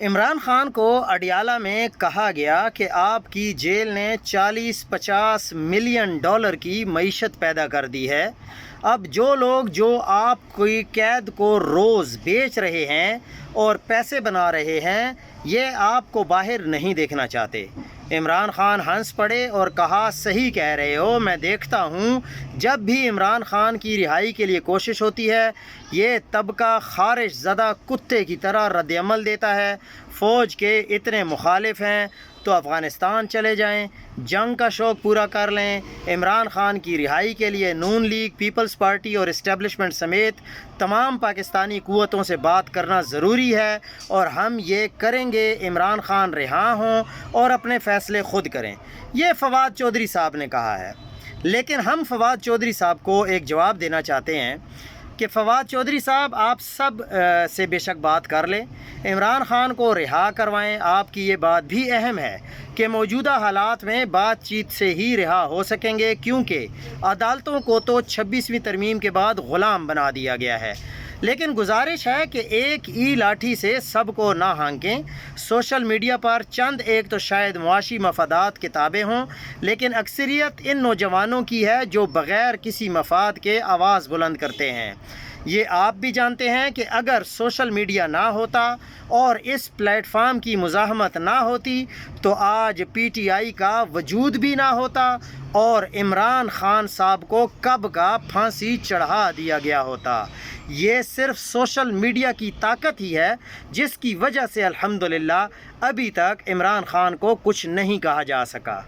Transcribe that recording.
عمران خان کو اڈیالہ میں کہا گیا کہ آپ کی جیل نے 40-50 ملین ڈالر کی معیشت پیدا کر دی ہے۔ اب جو لوگ جو آپ کی قید کو روز بیچ رہے ہیں اور پیسے بنا رہے ہیں، یہ آپ کو باہر نہیں دیکھنا چاہتے۔ عمران خان ہنس پڑے اور کہا، صحیح کہہ رہے ہو، میں دیکھتا ہوں جب بھی عمران خان کی رہائی کے لیے کوشش ہوتی ہے، یہ طبقہ خارش زدہ کتے کی طرح رد عمل دیتا ہے۔ فوج کے اتنے مخالف ہیں تو افغانستان چلے جائیں، جنگ کا شوق پورا کر لیں۔ عمران خان کی رہائی کے لیے نون لیگ، پیپلز پارٹی اور اسٹیبلشمنٹ سمیت تمام پاکستانی قوتوں سے بات کرنا ضروری ہے، اور ہم یہ کریں گے۔ عمران خان رہا ہوں اور اپنے فیصلے خود کریں، یہ فواد چودھری صاحب نے کہا ہے۔ لیکن ہم فواد چودھری صاحب کو ایک جواب دینا چاہتے ہیں کہ فواد چودھری صاحب، آپ سب سے بے شک بات کر لیں، عمران خان کو رہا کروائیں۔ آپ کی یہ بات بھی اہم ہے کہ موجودہ حالات میں بات چیت سے ہی رہا ہو سکیں گے، کیونکہ عدالتوں کو تو 26ویں ترمیم کے بعد غلام بنا دیا گیا ہے۔ لیکن گزارش ہے کہ ایک ہی لاٹھی سے سب کو نہ ہانکیں۔ سوشل میڈیا پر چند ایک تو شاید معاشی مفادات کے تابع ہوں، لیکن اکثریت ان نوجوانوں کی ہے جو بغیر کسی مفاد کے آواز بلند کرتے ہیں۔ یہ آپ بھی جانتے ہیں کہ اگر سوشل میڈیا نہ ہوتا اور اس پلیٹ فارم کی مزاحمت نہ ہوتی تو آج پی ٹی آئی کا وجود بھی نہ ہوتا اور عمران خان صاحب کو کب کا پھانسی چڑھا دیا گیا ہوتا۔ یہ صرف سوشل میڈیا کی طاقت ہی ہے جس کی وجہ سے الحمدللہ ابھی تک عمران خان کو کچھ نہیں کہا جا سکا۔